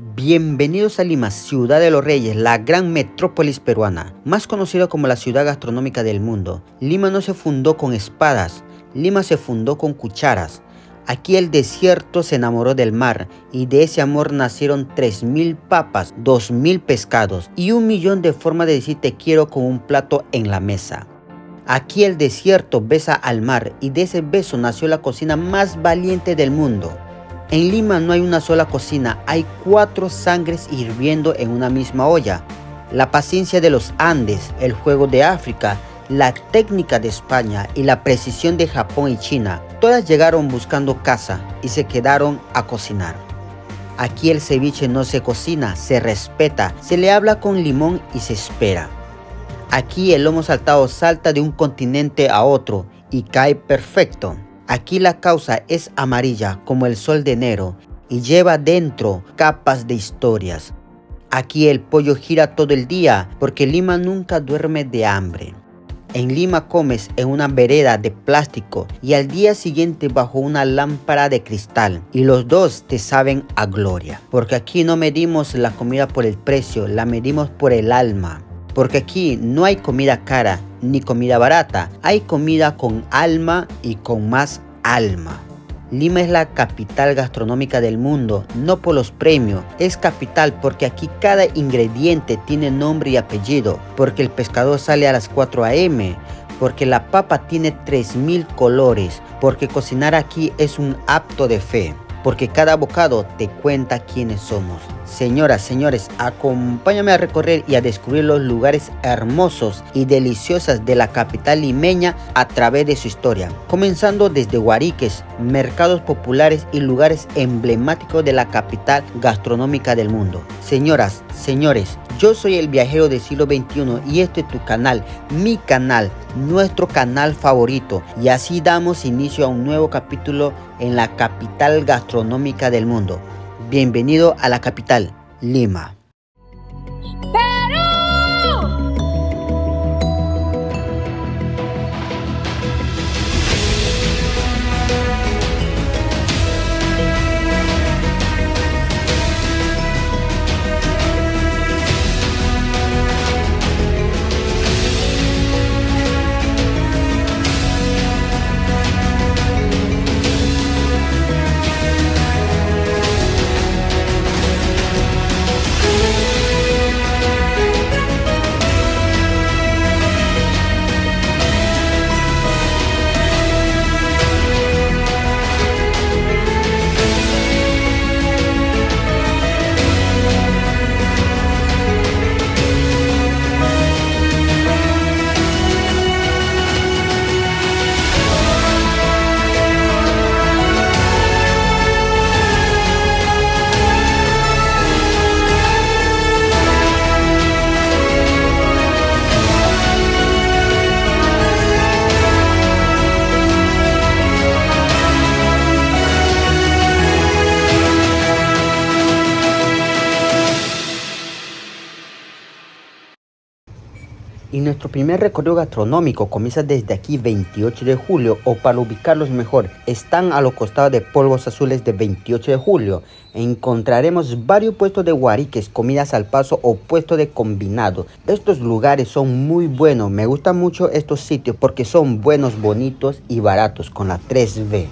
Bienvenidos a Lima, ciudad de los reyes, la gran metrópolis peruana, más conocida como la ciudad gastronómica del mundo. Lima no se fundó con espadas, Lima se fundó con cucharas. Aquí el desierto se enamoró del mar y de ese amor nacieron 3000 papas, 2000 pescados y 1.000.000 de formas de decir te quiero con un plato en la mesa. Aquí el desierto besa al mar y de ese beso nació la cocina más valiente del mundo. En Lima no hay una sola cocina, hay 4 sangres hirviendo en una misma olla. La paciencia de los Andes, el juego de África, la técnica de España y la precisión de Japón y China, todas llegaron buscando casa y se quedaron a cocinar. Aquí el ceviche no se cocina, se respeta, se le habla con limón y se espera. Aquí el lomo saltado salta de un continente a otro y cae perfecto. Aquí la causa es amarilla como el sol de enero y lleva dentro capas de historias. Aquí el pollo gira todo el día porque Lima nunca duerme de hambre. En Lima comes en una vereda de plástico y al día siguiente bajo una lámpara de cristal y los dos te saben a gloria. Porque aquí no medimos la comida por el precio, la medimos por el alma. Porque aquí no hay comida cara ni comida barata, hay comida con alma y con más alma. Lima es la capital gastronómica del mundo, no por los premios, es capital porque aquí cada ingrediente tiene nombre y apellido, porque el pescado sale a las 4 a.m., porque la papa tiene 3000 colores, porque cocinar aquí es un acto de fe, porque cada bocado te cuenta quiénes somos. Señoras, señores, acompáñame a recorrer y a descubrir los lugares hermosos y deliciosos de la capital limeña a través de su historia. Comenzando desde Guariques, mercados populares y lugares emblemáticos de la capital gastronómica del mundo. Señoras, señores, yo soy el viajero del siglo XXI y este es tu canal, mi canal, nuestro canal favorito. Y así damos inicio a un nuevo capítulo en la capital gastronómica del mundo. Bienvenido a la capital, Lima. Y nuestro primer recorrido gastronómico comienza desde aquí 28 de julio o para ubicarlos mejor, están a los costados de Polvos Azules de 28 de julio. Encontraremos varios puestos de guariques, comidas al paso o puestos de combinado. Estos lugares son muy buenos, me gustan mucho estos sitios porque son buenos, bonitos y baratos con la 3B.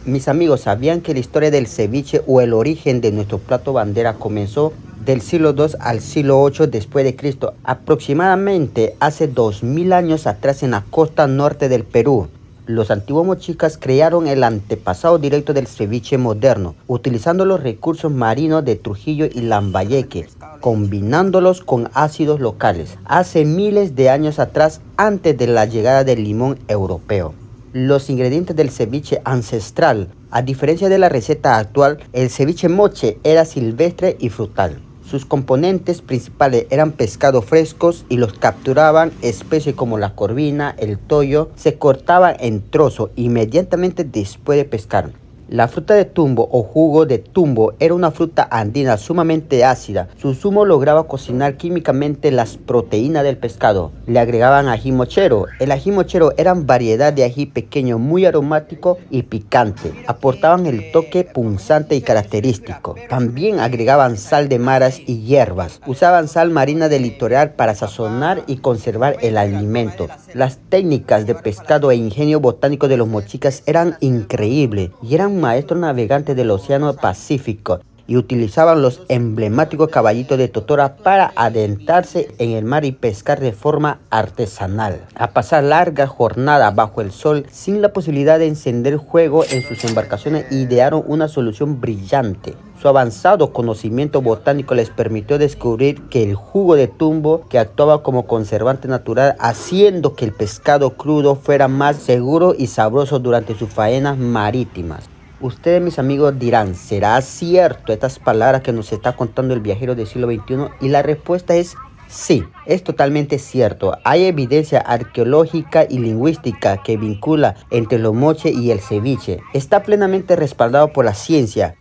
Mis amigos, ¿sabían que la historia del ceviche o el origen de nuestro plato bandera comenzó del siglo II al siglo VIII después de Cristo, aproximadamente hace 2000 años atrás en la costa norte del Perú? Los antiguos mochicas crearon el antepasado directo del ceviche moderno, utilizando los recursos marinos de Trujillo y Lambayeque, combinándolos con ácidos locales, hace miles de años atrás antes de la llegada del limón europeo. Los ingredientes del ceviche ancestral, a diferencia de la receta actual, el ceviche moche era silvestre y frutal. Sus componentes principales eran pescados frescos y los capturaban especies como la corvina, el toyo, se cortaban en trozos inmediatamente después de pescar. La fruta de tumbo o jugo de tumbo era una fruta andina sumamente ácida. Su zumo lograba cocinar químicamente las proteínas del pescado. Le agregaban ají mochero. El ají mochero era variedad de ají pequeño muy aromático y picante. Aportaban el toque punzante y característico. También agregaban sal de maras y hierbas. Usaban sal marina del litoral para sazonar y conservar el alimento. Las técnicas de pescado e ingenio botánico de los mochicas eran increíbles y eran maestros navegantes del Océano Pacífico y utilizaban los emblemáticos caballitos de totora para adentrarse en el mar y pescar de forma artesanal. A pasar largas jornadas bajo el sol sin la posibilidad de encender fuego en sus embarcaciones, idearon una solución brillante. Su avanzado conocimiento botánico les permitió descubrir que el jugo de tumbo que actuaba como conservante natural, haciendo que el pescado crudo fuera más seguro y sabroso durante sus faenas marítimas. Ustedes, mis amigos, dirán, ¿será cierto estas palabras que nos está contando el viajero del siglo XXI? Y la respuesta es sí, es totalmente cierto. Hay evidencia arqueológica y lingüística que vincula entre los moches y el ceviche. Está plenamente respaldado por la ciencia.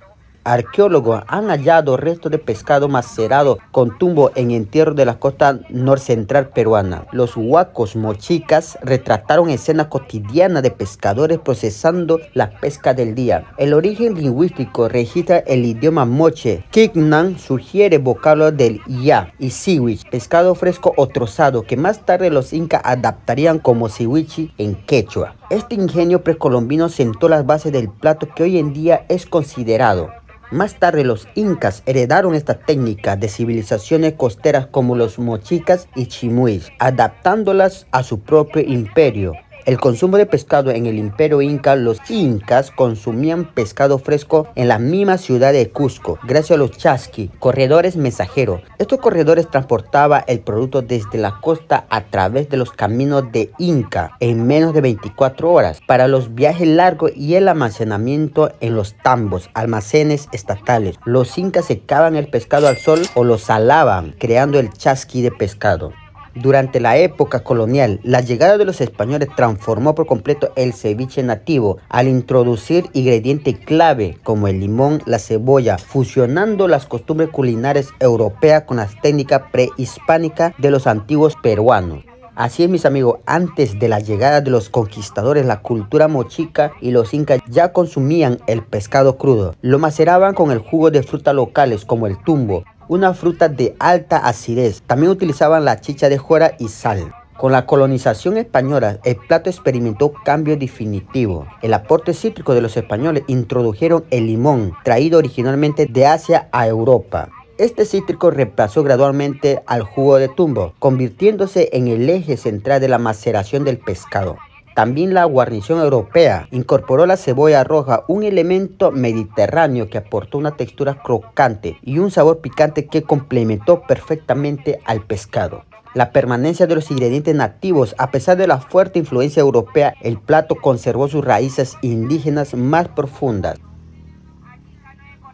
Arqueólogos han hallado restos de pescado macerado con tumbo en entierros de la costa norcentral peruana. Los huacos mochicas retrataron escenas cotidianas de pescadores procesando la pesca del día. El origen lingüístico registra el idioma moche. Kignan sugiere vocablos del ya y siwich, pescado fresco o trozado, que más tarde los incas adaptarían como siwichi en quechua. Este ingenio precolombino sentó las bases del plato que hoy en día es considerado. Más tarde los incas heredaron esta técnica de civilizaciones costeras como los mochicas y chimuis, adaptándolas a su propio imperio. El consumo de pescado en el imperio inca, los incas consumían pescado fresco en la misma ciudad de Cusco, gracias a los chasqui, corredores mensajeros. Estos corredores transportaban el producto desde la costa a través de los caminos de Inca en menos de 24 horas, para los viajes largos y el almacenamiento en los tambos, almacenes estatales. Los incas secaban el pescado al sol o lo salaban, creando el chasqui de pescado. Durante la época colonial, la llegada de los españoles transformó por completo el ceviche nativo al introducir ingredientes clave como el limón, la cebolla, fusionando las costumbres culinarias europeas con las técnicas prehispánicas de los antiguos peruanos. Así es, mis amigos, antes de la llegada de los conquistadores, la cultura mochica y los incas ya consumían el pescado crudo. Lo maceraban con el jugo de frutas locales como el tumbo, una fruta de alta acidez. También utilizaban la chicha de jora y sal. Con la colonización española, el plato experimentó cambio definitivo. El aporte cítrico de los españoles introdujeron el limón, traído originalmente de Asia a Europa. Este cítrico reemplazó gradualmente al jugo de tumbo, convirtiéndose en el eje central de la maceración del pescado. También la guarnición europea incorporó la cebolla roja, un elemento mediterráneo que aportó una textura crocante y un sabor picante que complementó perfectamente al pescado. La permanencia de los ingredientes nativos, a pesar de la fuerte influencia europea, el plato conservó sus raíces indígenas más profundas.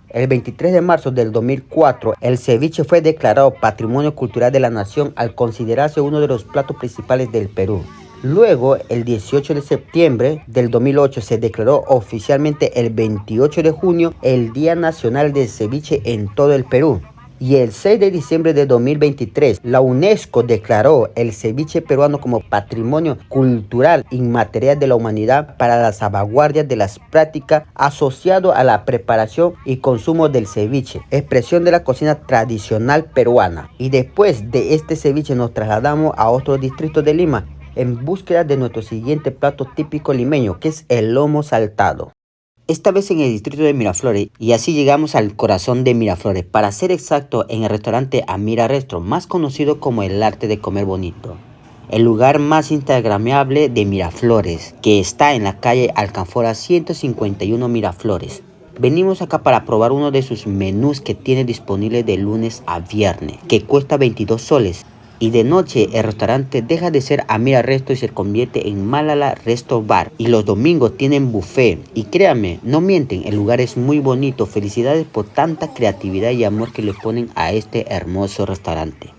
El 23 de marzo del 2004, el ceviche fue declarado Patrimonio Cultural de la Nación al considerarse uno de los platos principales del Perú. Luego, el 18 de septiembre del 2008 se declaró oficialmente el 28 de junio el Día Nacional del Ceviche en todo el Perú. Y el 6 de diciembre de 2023, la UNESCO declaró el ceviche peruano como Patrimonio Cultural Inmaterial de la Humanidad para la salvaguardia de las prácticas asociadas a la preparación y consumo del ceviche, expresión de la cocina tradicional peruana. Y después de este ceviche nos trasladamos a otros distritos de Lima en búsqueda de nuestro siguiente plato típico limeño, que es el lomo saltado. Esta vez en el distrito de Miraflores, y así llegamos al corazón de Miraflores, para ser exacto en el restaurante Amira Restro, más conocido como el arte de comer bonito. El lugar más instagramiable de Miraflores, que está en la calle Alcanfora 151 Miraflores. Venimos acá para probar uno de sus menús que tiene disponible de lunes a viernes, que cuesta 22 soles. Y de noche el restaurante deja de ser Amira Resto y se convierte en Malala Resto Bar. Y los domingos tienen buffet. Y créanme, no mienten, el lugar es muy bonito. Felicidades por tanta creatividad y amor que le ponen a este hermoso restaurante.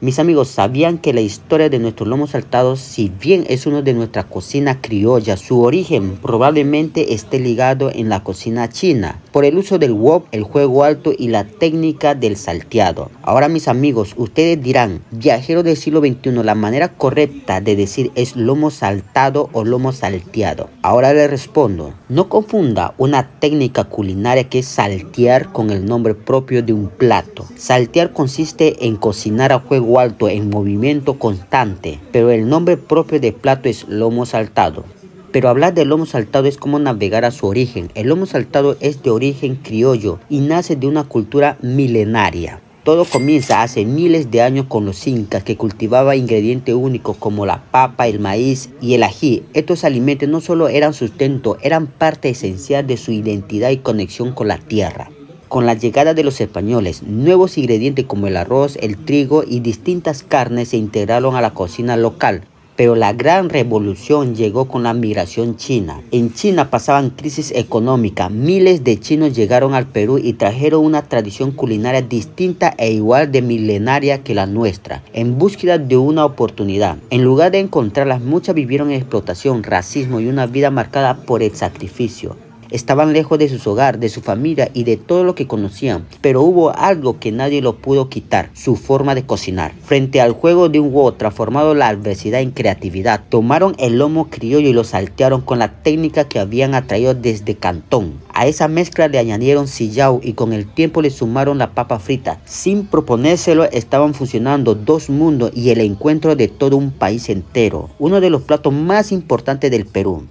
Mis amigos, ¿sabían que la historia de nuestro lomo saltado, si bien es uno de nuestra cocina criolla, su origen probablemente esté ligado en la cocina china, por el uso del wok, el juego alto y la técnica del salteado? Ahora, mis amigos, ustedes dirán, viajero del siglo XXI, la manera correcta de decir es lomo saltado o lomo salteado. Ahora les respondo, no confunda una técnica culinaria que es saltear con el nombre propio de un plato. Saltear consiste en cocinar a fuego alto en movimiento constante, pero el nombre propio del plato es lomo saltado. Pero hablar de lomo saltado es como navegar a su origen. El lomo saltado es de origen criollo y nace de una cultura milenaria. Todo comienza hace miles de años con los incas, que cultivaban ingredientes únicos como la papa, el maíz y el ají. Estos alimentos no solo eran sustento, eran parte esencial de su identidad y conexión con la tierra. Con la llegada de los españoles, nuevos ingredientes como el arroz, el trigo y distintas carnes se integraron a la cocina local. Pero la gran revolución llegó con la migración china. En China pasaban crisis económica. Miles de chinos llegaron al Perú y trajeron una tradición culinaria distinta e igual de milenaria que la nuestra, en búsqueda de una oportunidad. En lugar de encontrarlas, muchas vivieron en explotación, racismo y una vida marcada por el sacrificio. Estaban lejos de sus hogares, de su familia y de todo lo que conocían, pero hubo algo que nadie lo pudo quitar: su forma de cocinar. Frente al juego de un wok transformado la adversidad en creatividad, tomaron el lomo criollo y lo saltearon con la técnica que habían atraído desde Cantón. A esa mezcla le añadieron sillao y con el tiempo le sumaron la papa frita. Sin proponérselo, estaban fusionando dos mundos y el encuentro de todo un país entero. Uno de los platos más importantes del Perú.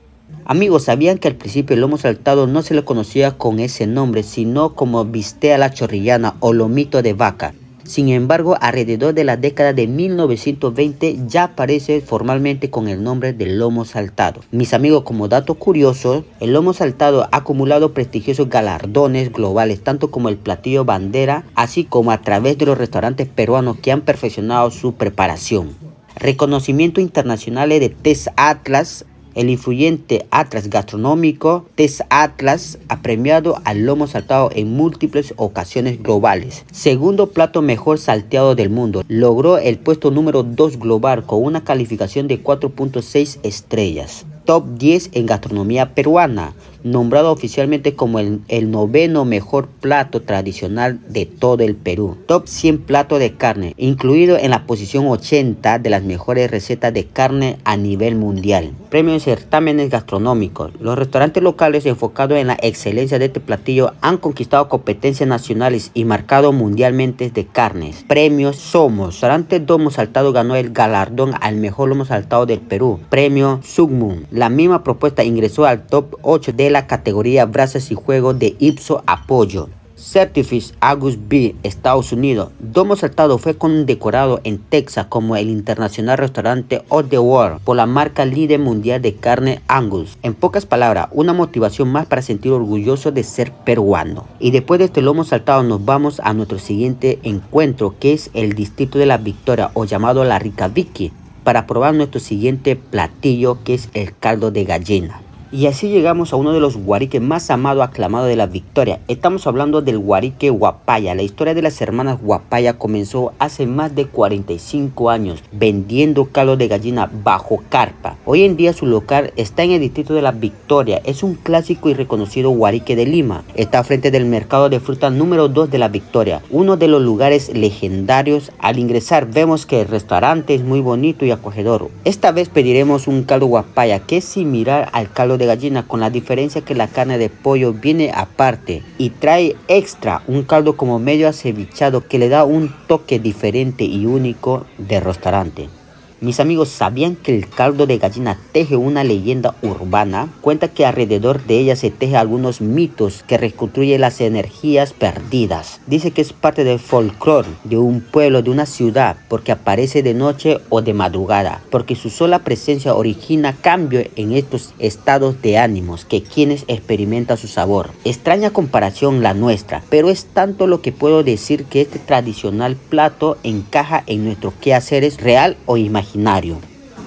Amigos, ¿sabían que al principio el lomo saltado no se le conocía con ese nombre, sino como bistec a la chorrillana o lomito de vaca? Sin embargo, alrededor de la década de 1920 ya aparece formalmente con el nombre de lomo saltado. Mis amigos, como dato curioso, el lomo saltado ha acumulado prestigiosos galardones globales, tanto como el platillo bandera, así como a través de los restaurantes peruanos que han perfeccionado su preparación. Reconocimiento internacional de Test Atlas. El influyente Atlas Gastronómico Test Atlas ha premiado al lomo saltado en múltiples ocasiones globales. Segundo plato mejor salteado del mundo. Logró el puesto número 2 global con una calificación de 4.6 estrellas. Top 10 en gastronomía peruana. Nombrado oficialmente como el noveno mejor plato tradicional de todo el Perú. Top 100 platos de carne, incluido en la posición 80 de las mejores recetas de carne a nivel mundial. Premios en certámenes gastronómicos. Los restaurantes locales enfocados en la excelencia de este platillo han conquistado competencias nacionales y marcado mundialmente de carnes. Premios Somos. Restaurante Lomo Saltado ganó el galardón al mejor lomo saltado del Perú. Premio Sugmun. La misma propuesta ingresó al top 8 de la categoría Brasas y Juegos de Ipso Apoyo. Certified Angus Beef, Estados Unidos. Lomo saltado fue condecorado en Texas como el internacional restaurante of the world por la marca líder mundial de carne Angus. En pocas palabras, una motivación más para sentir orgulloso de ser peruano. Y después de este lomo saltado nos vamos a nuestro siguiente encuentro, que es el distrito de La Victoria, o llamado La Rica Vicky, para probar nuestro siguiente platillo, que es el caldo de gallina. Y así llegamos a uno de los guariques más amados, aclamados de La Victoria. Estamos hablando del guarique Huapaya. La historia de las hermanas Huapaya comenzó hace más de 45 años vendiendo caldo de gallina bajo carpa. Hoy en día su local está en el distrito de La Victoria. Es un clásico y reconocido guarique de Lima. Está frente del mercado de frutas número 2 de La Victoria, uno de los lugares legendarios. Al ingresar vemos que el restaurante es muy bonito y acogedor. Esta vez pediremos un caldo Huapaya, que es similar al caldo de gallina, con la diferencia que la carne de pollo viene aparte y trae extra un caldo como medio acevichado que le da un toque diferente y único del restaurante. Mis amigos, ¿sabían que el caldo de gallina teje una leyenda urbana? Cuenta que alrededor de ella se teje algunos mitos que reconstruyen las energías perdidas. Dice que es parte del folclore de un pueblo, de una ciudad, porque aparece de noche o de madrugada, porque su sola presencia origina cambio en estos estados de ánimos que quienes experimentan su sabor. Extraña comparación la nuestra, pero es tanto lo que puedo decir que este tradicional plato encaja en nuestros quehaceres real o imaginario.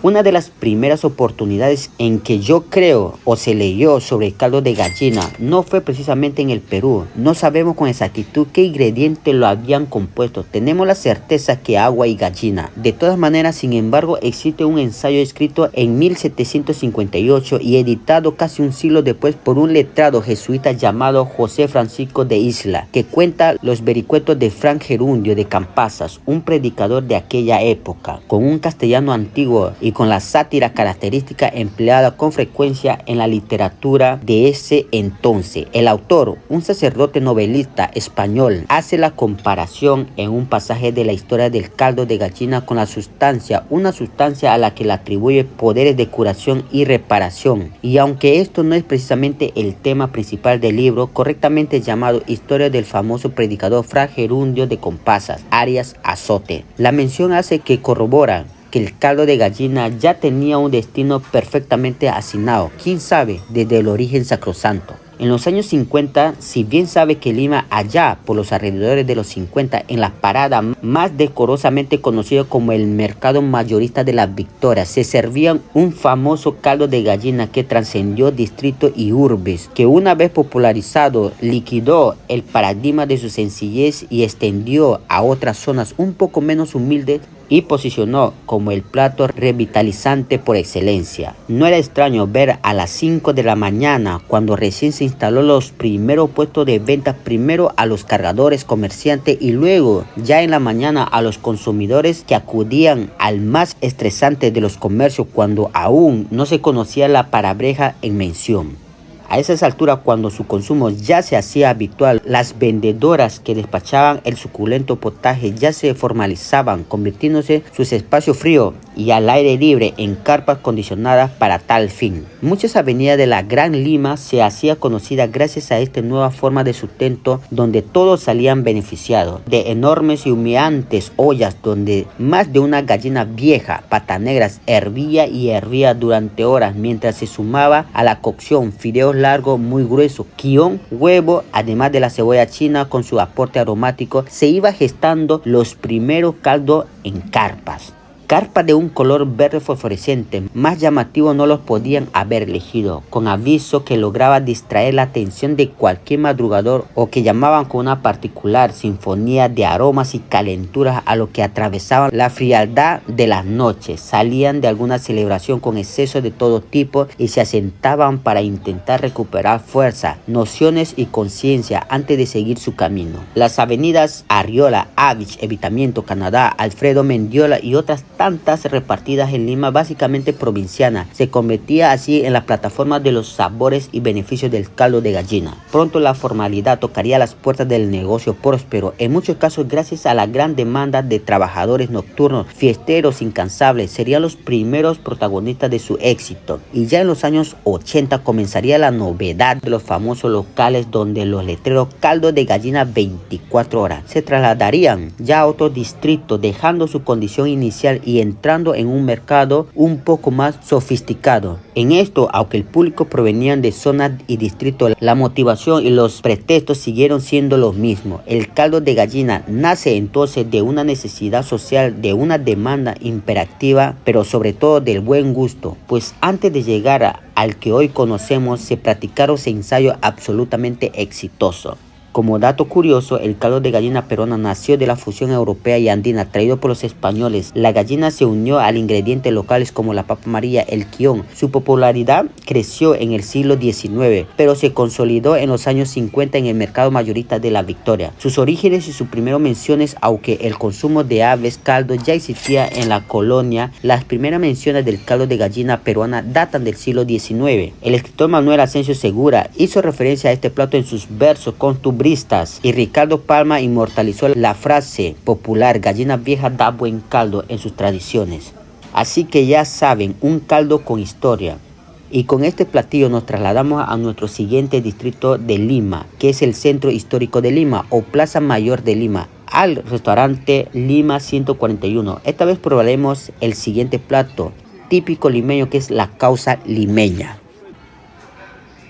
Una de las primeras oportunidades en que yo creo o se leyó sobre el caldo de gallina no fue precisamente en el Perú. No sabemos con exactitud qué ingredientes lo habían compuesto. Tenemos la certeza que agua y gallina. De todas maneras, sin embargo, existe un ensayo escrito en 1758 y editado casi un siglo después por un letrado jesuita llamado José Francisco de Isla, que cuenta los vericuetos de Fray Gerundio de Campasas, un predicador de aquella época, con un castellano antiguo y con la sátira característica empleada con frecuencia en la literatura de ese entonces. El autor, un sacerdote novelista español, hace la comparación en un pasaje de la historia del caldo de gallina con la sustancia, una sustancia a la que le atribuye poderes de curación y reparación. Y aunque esto no es precisamente el tema principal del libro, correctamente llamado Historia del famoso predicador Fray Gerundio de Campasas, Arias Azote, la mención hace que corrobora que el caldo de gallina ya tenía un destino perfectamente asignado, quién sabe, desde el origen sacrosanto. En los años 50, si bien sabe que Lima, allá por los alrededores de los 50, en la parada más decorosamente conocido como el mercado mayorista de las Victorias, se servían un famoso caldo de gallina que trascendió distrito y urbes, que una vez popularizado, liquidó el paradigma de su sencillez y extendió a otras zonas un poco menos humildes y posicionó como el plato revitalizante por excelencia. No era extraño ver a las 5 de la mañana, cuando recién se instaló los primeros puestos de venta, primero a los cargadores comerciantes y luego ya en la mañana a los consumidores que acudían al más estresante de los comercios cuando aún no se conocía la palabreja en mención. A esas alturas, cuando su consumo ya se hacía habitual, las vendedoras que despachaban el suculento potaje ya se formalizaban, convirtiéndose sus espacios fríos y al aire libre en carpas condicionadas para tal fin. Muchas avenidas de la Gran Lima se hacían conocidas gracias a esta nueva forma de sustento, donde todos salían beneficiados de enormes y humeantes ollas donde más de una gallina vieja, patas negras, hervía y hervía durante horas, mientras se sumaba a la cocción fideos largo, muy grueso, quión, huevo, además de la cebolla china con su aporte aromático. Se iba gestando los primeros caldos en carpas. Carpas de un color verde fosforescente, más llamativo no los podían haber elegido, con aviso que lograba distraer la atención de cualquier madrugador o que llamaban con una particular sinfonía de aromas y calenturas a lo que atravesaban la frialdad de las noches. Salían de alguna celebración con exceso de todo tipo y se asentaban para intentar recuperar fuerza, nociones y conciencia antes de seguir su camino. Las avenidas Arriola, Avich, Evitamiento, Canadá, Alfredo Mendiola y otras tantas repartidas en Lima, básicamente provinciana, se convertía así en la plataforma de los sabores y beneficios del caldo de gallina. Pronto la formalidad tocaría las puertas del negocio próspero, en muchos casos gracias a la gran demanda de trabajadores nocturnos, fiesteros incansables, serían los primeros protagonistas de su éxito. Y ya en los años 80 comenzaría la novedad de los famosos locales donde los letreros caldo de gallina 24 horas se trasladarían ya a otro distrito, dejando su condición inicial y entrando en un mercado un poco más sofisticado. En esto, aunque el público provenían de zonas y distritos, la motivación y los pretextos siguieron siendo los mismos. El caldo de gallina nace entonces de una necesidad social, de una demanda imperativa, pero sobre todo del buen gusto, pues antes de llegar al que hoy conocemos se practicaron ensayos absolutamente exitosos. Como dato curioso, el caldo de gallina peruana nació de la fusión europea y andina traído por los españoles. La gallina se unió al ingredientes locales como la papa amarilla, el quión. Su popularidad creció en el siglo XIX, pero se consolidó en los años 50 en el mercado mayorista de la Victoria. Sus orígenes y sus primeras menciones, aunque el consumo de aves caldo ya existía en la colonia, las primeras menciones del caldo de gallina peruana datan del siglo XIX. El escritor Manuel Asensio Segura hizo referencia a este plato en sus versos costumbristas y Ricardo Palma inmortalizó la frase popular gallina vieja da buen caldo en sus tradiciones. Así que ya saben, un caldo con historia. Y con este platillo nos trasladamos a nuestro siguiente distrito de Lima, que es el Centro Histórico de Lima o Plaza Mayor de Lima, al restaurante Lima 141. Esta vez probaremos el siguiente plato típico limeño, que es la causa limeña.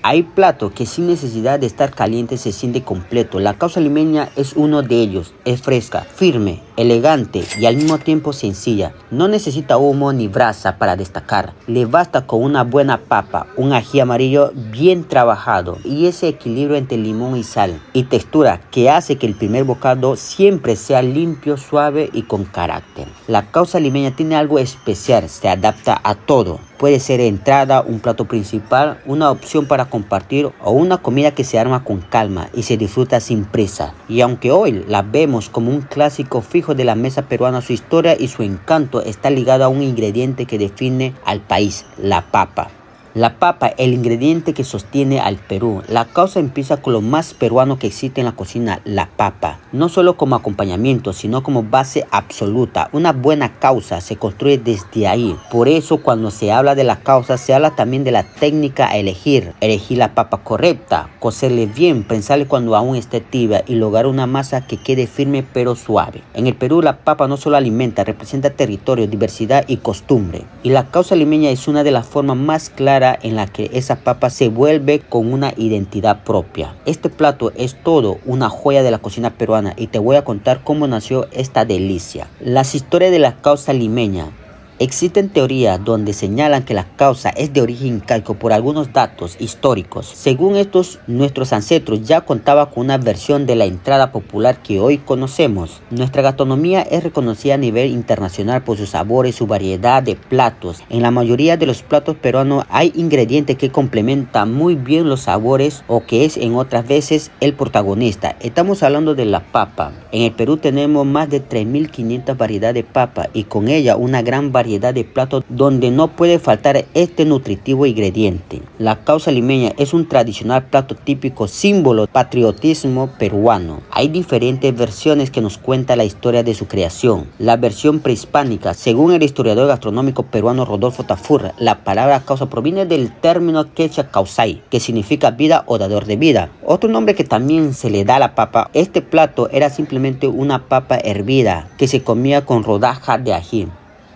Hay platos que sin necesidad de estar caliente se siente completo. La causa limeña es uno de ellos. Es fresca, firme, elegante y al mismo tiempo sencilla. No necesita humo ni brasa para destacar. Le basta con una buena papa, un ají amarillo bien trabajado y ese equilibrio entre limón y sal y textura que hace que el primer bocado siempre sea limpio, suave y con carácter. La causa limeña tiene algo especial, se adapta a todo. Puede ser entrada, un plato principal, una opción para compartir o una comida que se arma con calma y se disfruta sin prisa. Y aunque hoy la vemos como un clásico fijo de la mesa peruana, su historia y su encanto está ligado a un ingrediente que define al país, la papa. La papa, el ingrediente que sostiene al Perú. La causa empieza con lo más peruano que existe en la cocina, la papa. No solo como acompañamiento, sino como base absoluta. Una buena causa se construye desde ahí. Por eso cuando se habla de la causa, se habla también de la técnica a elegir. Elegir la papa correcta, cocerle bien, prensarle cuando aún esté tibia y lograr una masa que quede firme pero suave. En el Perú la papa no solo alimenta, representa territorio, diversidad y costumbre. Y la causa limeña es una de las formas más claras en la que esa papa se vuelve con una identidad propia. Este plato es todo una joya de la cocina peruana y te voy a contar cómo nació esta delicia. Las historias de la causa limeña. Existen teorías donde señalan que la causa es de origen incaico por algunos datos históricos. Según estos, nuestros ancestros ya contaban con una versión de la entrada popular que hoy conocemos. Nuestra gastronomía es reconocida a nivel internacional por sus sabores y su variedad de platos. En la mayoría de los platos peruanos hay ingredientes que complementan muy bien los sabores o que es en otras veces el protagonista. Estamos hablando de la papa. En el Perú tenemos más de 3.500 variedades de papa y con ella una gran variedad de platos donde no puede faltar este nutritivo ingrediente. La causa limeña es un tradicional plato típico, símbolo de patriotismo peruano. Hay diferentes versiones que nos cuentan la historia de su creación. La versión prehispánica, según el historiador gastronómico peruano Rodolfo Tafur, la palabra causa proviene del término quechua causay, que significa vida o dador de vida. Otro nombre que también se le da a la papa, este plato era simplemente una papa hervida que se comía con rodajas de ají.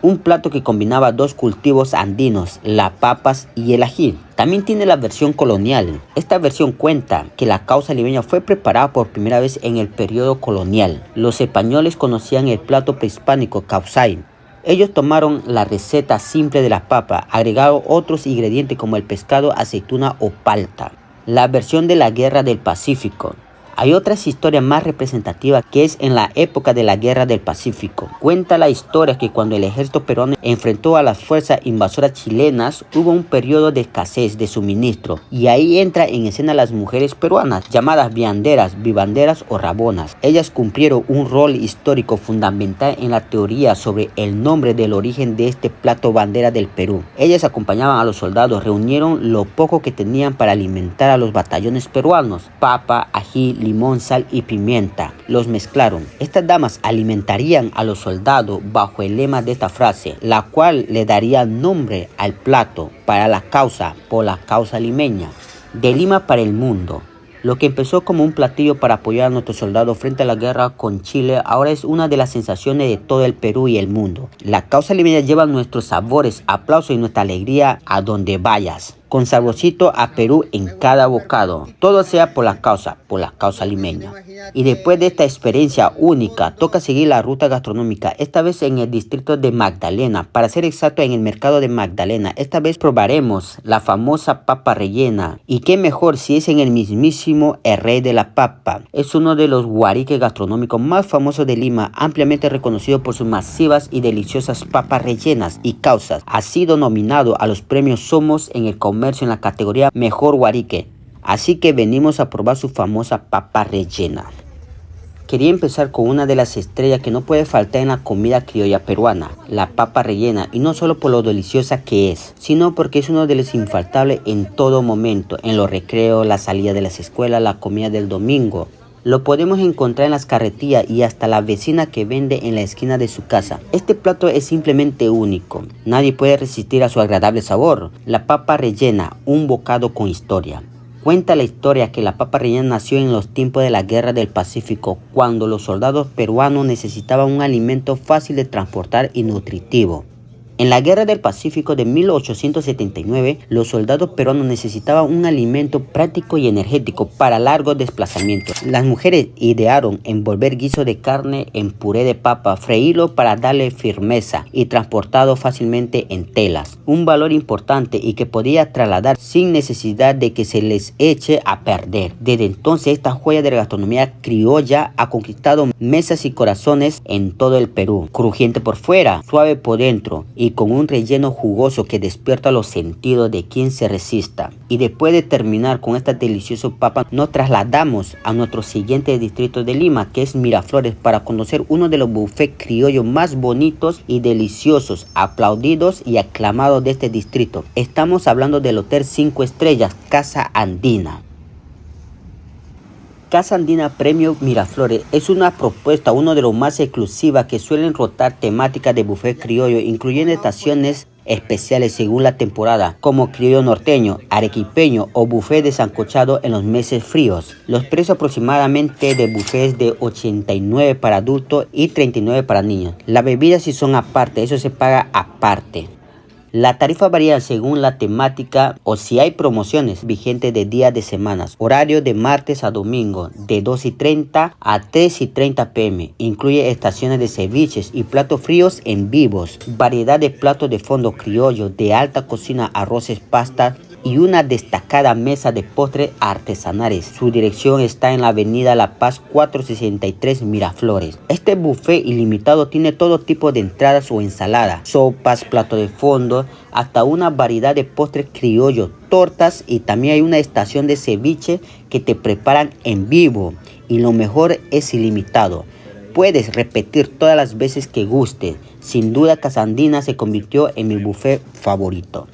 Un plato que combinaba dos cultivos andinos, las papas y el ají. También tiene la versión colonial. Esta versión cuenta que la causa limeña fue preparada por primera vez en el periodo colonial. Los españoles conocían el plato prehispánico causay. Ellos tomaron la receta simple de la papa, agregaron otros ingredientes como el pescado, aceituna o palta. La versión de la Guerra del Pacífico. Hay otras historias más representativas que es en la época de la Guerra del Pacífico. Cuenta la historia que cuando el ejército peruano enfrentó a las fuerzas invasoras chilenas, hubo un periodo de escasez de suministro y ahí entra en escena las mujeres peruanas, llamadas vianderas, vivanderas o rabonas. Ellas cumplieron un rol histórico fundamental en la teoría sobre el nombre del origen de este plato bandera del Perú. Ellas acompañaban a los soldados, reunieron lo poco que tenían para alimentar a los batallones peruanos, papa, ají, limón, sal y pimienta. Los mezclaron. Estas damas alimentarían a los soldados bajo el lema de esta frase, la cual le daría nombre al plato para la causa, por la causa limeña. De Lima para el mundo. Lo que empezó como un platillo para apoyar a nuestros soldados frente a la guerra con Chile, ahora es una de las sensaciones de todo el Perú y el mundo. La causa limeña lleva nuestros sabores, aplausos y nuestra alegría a donde vayas. Con saborcito a Perú en cada bocado. Todo sea por la causa limeña. Y después de esta experiencia única, toca seguir la ruta gastronómica, esta vez en el distrito de Magdalena, para ser exacto en el mercado de Magdalena. Esta vez probaremos la famosa papa rellena. Y qué mejor si es en el mismísimo El Rey de la Papa. Es uno de los guariques gastronómicos más famosos de Lima, ampliamente reconocido por sus masivas y deliciosas papas rellenas y causas. Ha sido nominado a los premios Somos en el comercio en la categoría Mejor Guarique. Así que venimos a probar su famosa papa rellena. Quería empezar con una de las estrellas que no puede faltar en la comida criolla peruana, la papa rellena, y no solo por lo deliciosa que es, sino porque es uno de los infaltables en todo momento, en los recreos, la salida de las escuelas, la comida del domingo. Lo podemos encontrar en las carretillas y hasta la vecina que vende en la esquina de su casa. Este plato es simplemente único. Nadie puede resistir a su agradable sabor. La papa rellena, un bocado con historia. Cuenta la historia que la papa rellena nació en los tiempos de la Guerra del Pacífico, cuando los soldados peruanos necesitaban un alimento fácil de transportar y nutritivo. En la Guerra del Pacífico de 1879, los soldados peruanos necesitaban un alimento práctico y energético para largos desplazamientos. Las mujeres idearon envolver guiso de carne en puré de papa, freírlo para darle firmeza y transportado fácilmente en telas. Un valor importante y que podía trasladar sin necesidad de que se les eche a perder. Desde entonces, esta joya de la gastronomía criolla ha conquistado mesas y corazones en todo el Perú. Crujiente por fuera, suave por dentro y con un relleno jugoso que despierta los sentidos de quien se resista. Y después de terminar con esta deliciosa papa, nos trasladamos a nuestro siguiente distrito de Lima, que es Miraflores, para conocer uno de los buffets criollos más bonitos y deliciosos, aplaudidos y aclamados de este distrito. Estamos hablando del Hotel 5 Estrellas, Casa Andina. Casa Andina Premio Miraflores es una propuesta, uno de los más exclusivas que suelen rotar temáticas de buffet criollo, incluyendo estaciones especiales según la temporada, como criollo norteño, arequipeño o buffet de sancochado en los meses fríos. Los precios aproximadamente de buffets de 89 para adultos y 39 para niños. Las bebidas sí son aparte, eso se paga aparte. La tarifa varía según la temática o si hay promociones vigentes de días de semanas. Horario de martes a domingo de 2:30 a 3:30 p.m. Incluye estaciones de ceviches y platos fríos en vivos. Variedad de platos de fondo criollo, de alta cocina, arroces, pastas y una destacada mesa de postres artesanales. Su dirección está en la avenida La Paz 463 Miraflores. Este buffet ilimitado tiene todo tipo de entradas o ensaladas, sopas, platos de fondo, hasta una variedad de postres criollos, tortas y también hay una estación de ceviche que te preparan en vivo y lo mejor es ilimitado. Puedes repetir todas las veces que guste. Sin duda Casa Andina se convirtió en mi buffet favorito.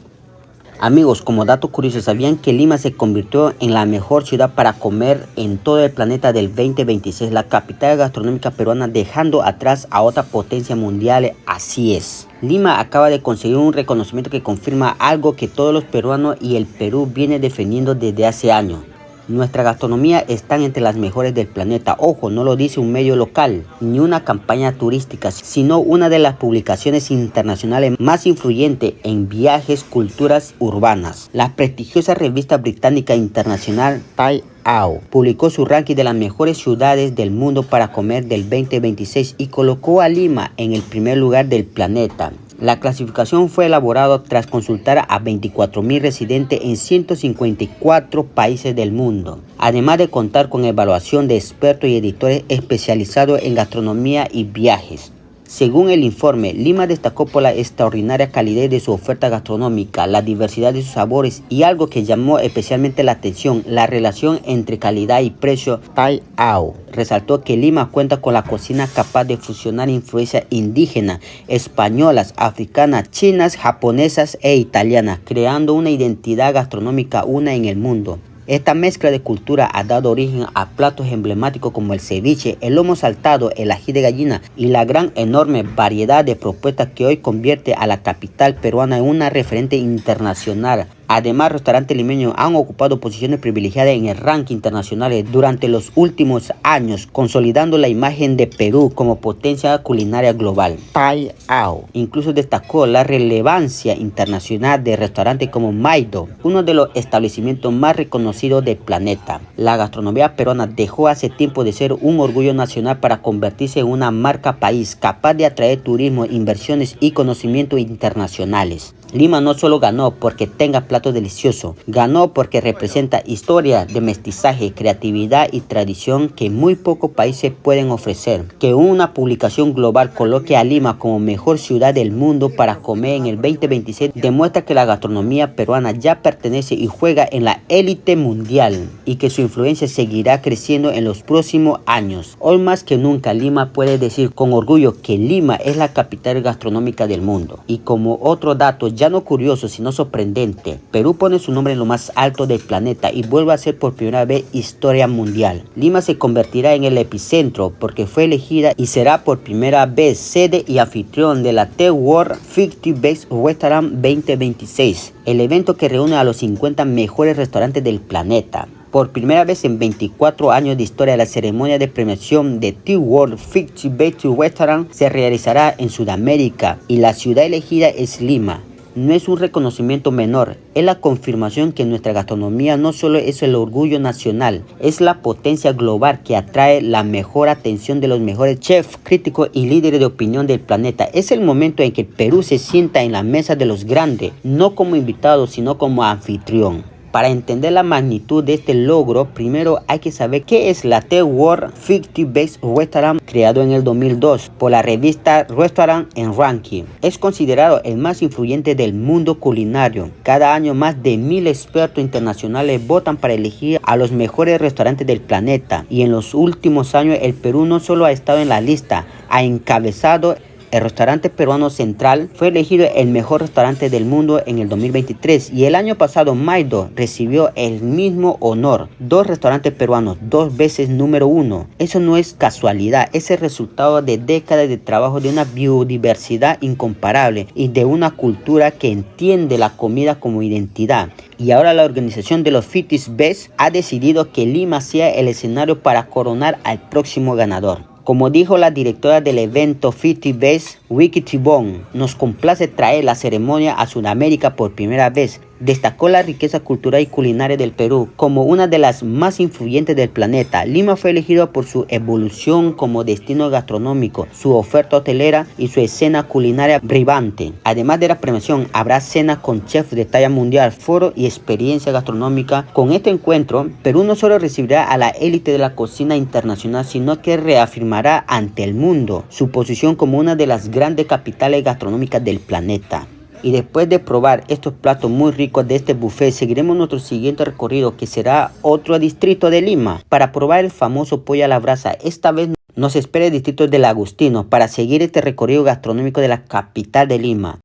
Amigos, como dato curioso, ¿sabían que Lima se convirtió en la mejor ciudad para comer en todo el planeta del 2026? La capital gastronómica peruana, dejando atrás a otra potencia mundial. Así es. Lima acaba de conseguir un reconocimiento que confirma algo que todos los peruanos y el Perú viene defendiendo desde hace años. Nuestra gastronomía está entre las mejores del planeta. Ojo, no lo dice un medio local, ni una campaña turística, sino una de las publicaciones internacionales más influyentes en viajes, culturas urbanas. La prestigiosa revista británica internacional Thai Ao publicó su ranking de las mejores ciudades del mundo para comer del 2026 y colocó a Lima en el primer lugar del planeta. La clasificación fue elaborada tras consultar a 24.000 residentes en 154 países del mundo, además de contar con evaluación de expertos y editores especializados en gastronomía y viajes. Según el informe, Lima destacó por la extraordinaria calidad de su oferta gastronómica, la diversidad de sus sabores y algo que llamó especialmente la atención, la relación entre calidad y precio. Thai Ao resaltó que Lima cuenta con la cocina capaz de fusionar influencias indígenas, españolas, africanas, chinas, japonesas e italianas, creando una identidad gastronómica única en el mundo. Esta mezcla de cultura ha dado origen a platos emblemáticos como el ceviche, el lomo saltado, el ají de gallina y la enorme variedad de propuestas que hoy convierte a la capital peruana en una referente internacional. Además, restaurantes limeños han ocupado posiciones privilegiadas en el ranking internacional durante los últimos años, consolidando la imagen de Perú como potencia culinaria global. Thai Ao incluso destacó la relevancia internacional de restaurantes como Maido, uno de los establecimientos más reconocidos del planeta. La gastronomía peruana dejó hace tiempo de ser un orgullo nacional para convertirse en una marca país capaz de atraer turismo, inversiones y conocimientos internacionales. Lima no solo ganó porque tenga platos deliciosos, ganó porque representa historia de mestizaje, creatividad y tradición que muy pocos países pueden ofrecer. Que una publicación global coloque a Lima como mejor ciudad del mundo para comer en el 2026 demuestra que la gastronomía peruana ya pertenece y juega en la élite mundial y que su influencia seguirá creciendo en los próximos años. Hoy más que nunca Lima puede decir con orgullo que Lima es la capital gastronómica del mundo. Y como otro dato ya no curioso sino sorprendente, Perú pone su nombre en lo más alto del planeta y vuelve a ser por primera vez historia mundial. Lima se convertirá en el epicentro porque fue elegida y será por primera vez sede y anfitrión de la The World 50 Best Restaurant 2026, el evento que reúne a los 50 mejores restaurantes del planeta. Por primera vez en 24 años de historia, la ceremonia de premiación de The World 50 Best Restaurant se realizará en Sudamérica y la ciudad elegida es Lima. No es un reconocimiento menor, es la confirmación que nuestra gastronomía no solo es el orgullo nacional, es la potencia global que atrae la mejor atención de los mejores chefs, críticos y líderes de opinión del planeta. Es el momento en que el Perú se sienta en la mesa de los grandes, no como invitado, sino como anfitrión. Para entender la magnitud de este logro, primero hay que saber qué es la The World 50 Best Restaurant, creado en el 2002 por la revista Restaurant and Ranking. Es considerado el más influyente del mundo culinario. Cada año más de 1000 expertos internacionales votan para elegir a los mejores restaurantes del planeta. Y en los últimos años el Perú no solo ha estado en la lista, ha encabezado. El restaurante peruano Central fue elegido el mejor restaurante del mundo en el 2023 y el año pasado Maido recibió el mismo honor. 2 restaurantes peruanos, 2 veces número 1. Eso no es casualidad, es el resultado de décadas de trabajo, de una biodiversidad incomparable y de una cultura que entiende la comida como identidad. Y ahora la organización de los 50 Best ha decidido que Lima sea el escenario para coronar al próximo ganador. Como dijo la directora del evento 50 Best, Vicky Tibón, nos complace traer la ceremonia a Sudamérica por primera vez. Destacó la riqueza cultural y culinaria del Perú como una de las más influyentes del planeta. Lima fue elegido por su evolución como destino gastronómico, su oferta hotelera y su escena culinaria brillante. Además de la premiación, habrá cenas con chefs de talla mundial, foro y experiencia gastronómica. Con este encuentro, Perú no solo recibirá a la élite de la cocina internacional, sino que reafirmará ante el mundo su posición como una de las grandes capitales gastronómicas del planeta. Y después de probar estos platos muy ricos de este buffet, seguiremos nuestro siguiente recorrido, que será otro distrito de Lima, para probar el famoso pollo a la brasa. Esta vez nos espera el distrito del Agustino, para seguir este recorrido gastronómico de la capital de Lima.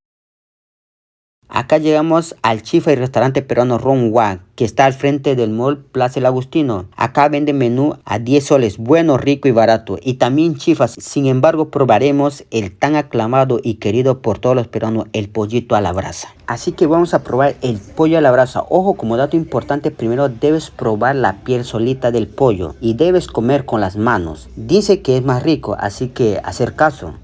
Acá llegamos al chifa y restaurante peruano Ron Wang, que está al frente del mall Plaza El Agustino. Acá venden menú a 10 soles, bueno, rico y barato. Y también chifas. Sin embargo, probaremos el tan aclamado y querido por todos los peruanos, el pollito a la brasa. Así que vamos a probar el pollo a la brasa. Ojo, como dato importante, primero debes probar la piel solita del pollo y debes comer con las manos. Dice que es más rico, así que hacer caso.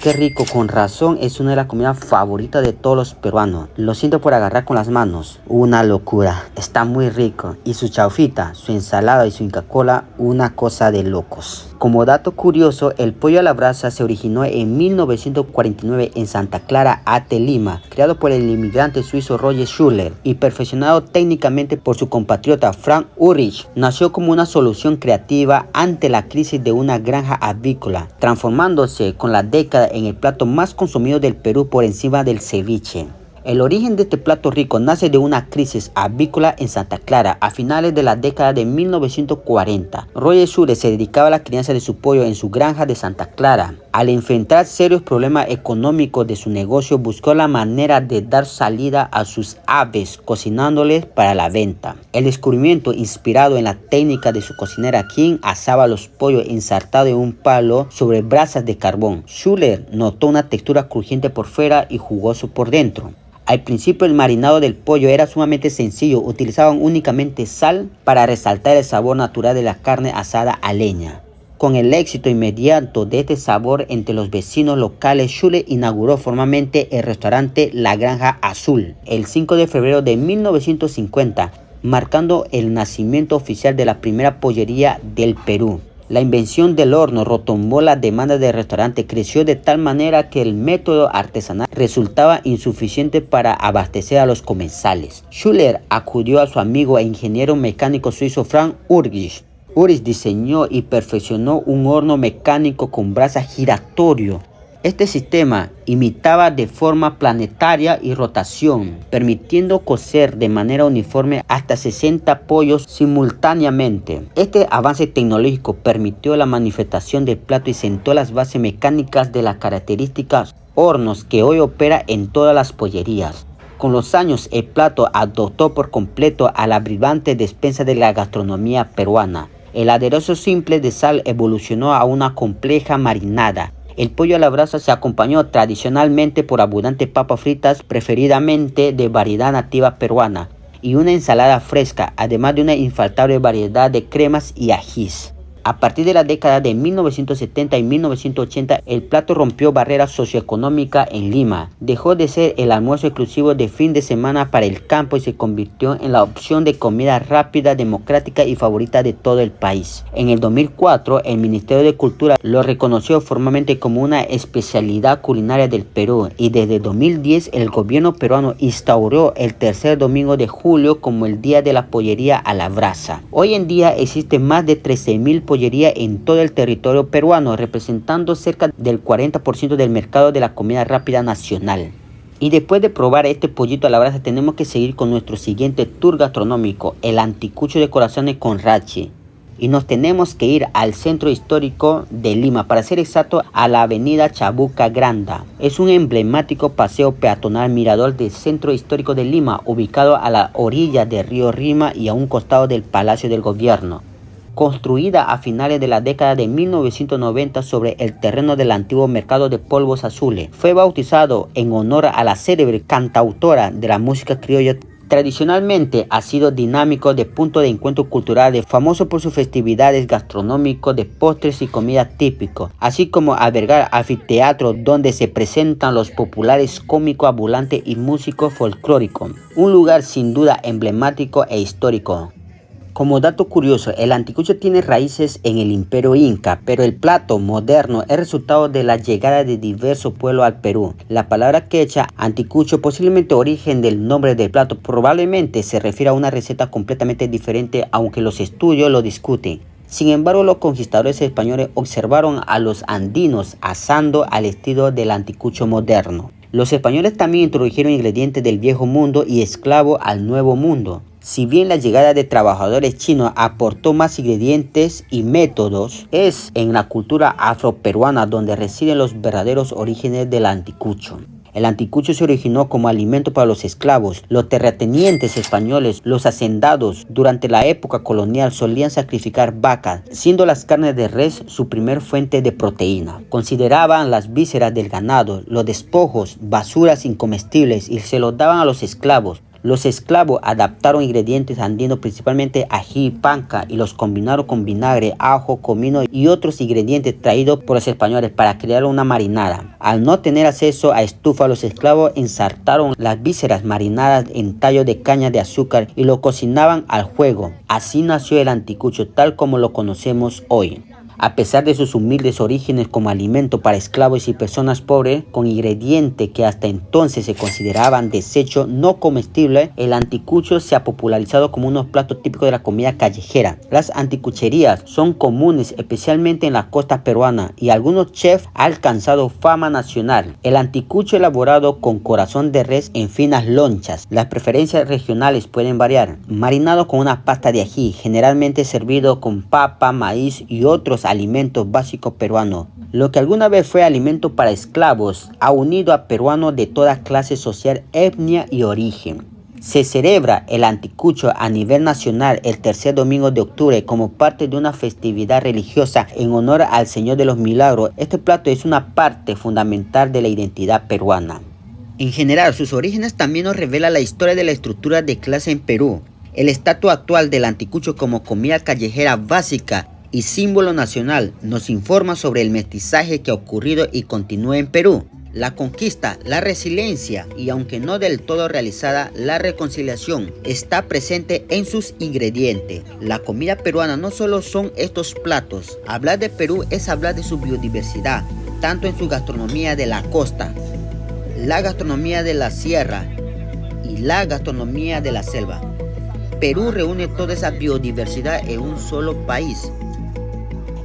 Qué rico, con razón es una de las comidas favoritas de todos los peruanos. Lo siento por agarrar con las manos. Una locura, está muy rico. Y su chaufita, su ensalada y su Inca Kola, una cosa de locos. Como dato curioso, el pollo a la brasa se originó en 1949 en Santa Clara, Ate, Lima, creado por el inmigrante suizo Roger Schuller y perfeccionado técnicamente por su compatriota Frank Ulrich. Nació como una solución creativa ante la crisis de una granja avícola, transformándose con la década en el plato más consumido del Perú por encima del ceviche. El origen de este plato rico nace de una crisis avícola en Santa Clara a finales de la década de 1940. Roger Schuller se dedicaba a la crianza de su pollo en su granja de Santa Clara. Al enfrentar serios problemas económicos de su negocio, buscó la manera de dar salida a sus aves, cocinándoles para la venta. El descubrimiento, inspirado en la técnica de su cocinera, quien asaba los pollos ensartados en un palo sobre brasas de carbón. Schuller notó una textura crujiente por fuera y jugoso por dentro. Al principio el marinado del pollo era sumamente sencillo, utilizaban únicamente sal para resaltar el sabor natural de la carne asada a leña. Con el éxito inmediato de este sabor entre los vecinos locales, Schuller inauguró formalmente el restaurante La Granja Azul el 5 de febrero de 1950, marcando el nacimiento oficial de la primera pollería del Perú. La invención del horno retumbó la demanda del restaurante, creció de tal manera que el método artesanal resultaba insuficiente para abastecer a los comensales. Schuller acudió a su amigo e ingeniero mecánico suizo Frank Ulrich. Ulrich diseñó y perfeccionó un horno mecánico con brasa giratorio. Este sistema imitaba de forma planetaria y rotación, permitiendo cocer de manera uniforme hasta 60 pollos simultáneamente. Este avance tecnológico permitió la manifestación del plato y sentó las bases mecánicas de las características hornos que hoy opera en todas las pollerías. Con los años, el plato adoptó por completo a la brillante despensa de la gastronomía peruana. El aderezo simple de sal evolucionó a una compleja marinada. El pollo a la brasa se acompañó tradicionalmente por abundantes papas fritas, preferidamente de variedad nativa peruana, y una ensalada fresca, además de una infaltable variedad de cremas y ajís. A partir de la década de 1970 y 1980, el plato rompió barreras socioeconómicas en Lima. Dejó de ser el almuerzo exclusivo de fin de semana para el campo y se convirtió en la opción de comida rápida, democrática y favorita de todo el país. En el 2004, el Ministerio de Cultura lo reconoció formalmente como una especialidad culinaria del Perú y desde 2010 el gobierno peruano instauró el tercer domingo de julio como el Día de la Pollería a la Brasa. Hoy en día existen más de 13.000 pollería en todo el territorio peruano, representando cerca del 40% del mercado de la comida rápida nacional. Y después de probar este pollito a la brasa, tenemos que seguir con nuestro siguiente tour gastronómico, el Anticucho de Corazones con Rachi. Y nos tenemos que ir al centro histórico de Lima, para ser exacto a la avenida Chabuca Granda. Es un emblemático paseo peatonal mirador del centro histórico de Lima, ubicado a la orilla del río Rima y a un costado del Palacio del Gobierno. Construida a finales de la década de 1990 sobre el terreno del antiguo mercado de polvos azules. Fue bautizado en honor a la célebre cantautora de la música criolla. Tradicionalmente ha sido dinámico de punto de encuentro cultural, famoso por sus festividades gastronómicos de postres y comida típicos, así como albergar anfiteatros donde se presentan los populares cómicos ambulantes y músicos folclóricos. Un lugar sin duda emblemático e histórico. Como dato curioso, el anticucho tiene raíces en el Imperio Inca, pero el plato moderno es resultado de la llegada de diversos pueblos al Perú. La palabra quechua, anticucho, posiblemente origen del nombre del plato, probablemente se refiere a una receta completamente diferente, aunque los estudios lo discuten. Sin embargo, los conquistadores españoles observaron a los andinos asando al estilo del anticucho moderno. Los españoles también introdujeron ingredientes del viejo mundo y esclavos al nuevo mundo. Si bien la llegada de trabajadores chinos aportó más ingredientes y métodos, es en la cultura afroperuana donde residen los verdaderos orígenes del anticucho. El anticucho se originó como alimento para los esclavos. Los terratenientes españoles, los hacendados, durante la época colonial solían sacrificar vacas, siendo las carnes de res su primer fuente de proteína. Consideraban las vísceras del ganado, los despojos, basuras incomestibles y se los daban a los esclavos. Los esclavos adaptaron ingredientes andinos, principalmente ají y panca, y los combinaron con vinagre, ajo, comino y otros ingredientes traídos por los españoles para crear una marinada. Al no tener acceso a estufa, los esclavos ensartaron las vísceras marinadas en tallos de caña de azúcar y lo cocinaban al fuego. Así nació el anticucho tal como lo conocemos hoy. A pesar de sus humildes orígenes como alimento para esclavos y personas pobres, con ingredientes que hasta entonces se consideraban desechos no comestibles, el anticucho se ha popularizado como unos platos típicos de la comida callejera. Las anticucherías son comunes especialmente en la costa peruana y algunos chefs han alcanzado fama nacional. El anticucho elaborado con corazón de res en finas lonchas. Las preferencias regionales pueden variar. Marinado con una pasta de ají, generalmente servido con papa, maíz y otros alimentos básicos peruanos. Lo que alguna vez fue alimento para esclavos ha unido a peruanos de toda clase social, etnia y origen. Se celebra el anticucho a nivel nacional el tercer domingo de octubre como parte de una festividad religiosa en honor al Señor de los Milagros. Este plato es una parte fundamental de la identidad peruana. En general, sus orígenes también nos revela la historia de la estructura de clase en Perú. El estatus actual del anticucho como comida callejera básica y símbolo nacional nos informa sobre el mestizaje que ha ocurrido y continúa en Perú. La conquista, la resiliencia y aunque no del todo realizada, la reconciliación está presente en sus ingredientes. La comida peruana no solo son estos platos. Hablar de Perú es hablar de su biodiversidad, tanto en su gastronomía de la costa, la gastronomía de la sierra y la gastronomía de la selva. Perú reúne toda esa biodiversidad en un solo país.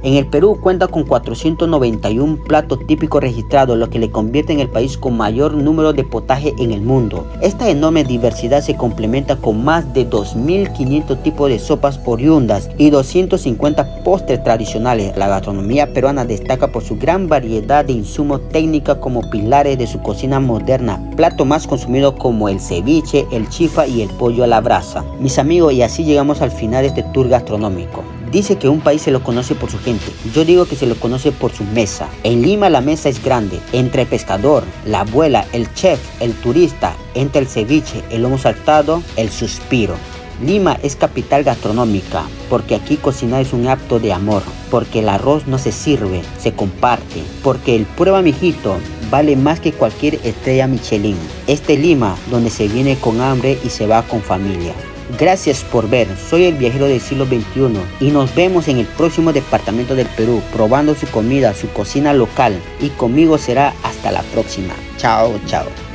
En el Perú cuenta con 491 platos típicos registrados, lo que le convierte en el país con mayor número de potajes en el mundo. Esta enorme diversidad se complementa con más de 2.500 tipos de sopas oriundas y 250 postres tradicionales. La gastronomía peruana destaca por su gran variedad de insumos técnicos como pilares de su cocina moderna, platos más consumidos como el ceviche, el chifa y el pollo a la brasa. Mis amigos, y así llegamos al final de este tour gastronómico. Dice que un país se lo conoce por su gente. Yo digo que se lo conoce por su mesa. En Lima la mesa es grande. Entre el pescador, la abuela, el chef, el turista, entre el ceviche, el lomo saltado, el suspiro. Lima es capital gastronómica, porque aquí cocinar es un acto de amor, porque el arroz no se sirve, se comparte, porque el prueba mijito vale más que cualquier estrella Michelin. Este Lima, donde se viene con hambre y se va con familia. Gracias por ver, soy el viajero del siglo XXI y nos vemos en el próximo departamento del Perú, probando su comida, su cocina local, y conmigo será hasta la próxima. Chao, chao.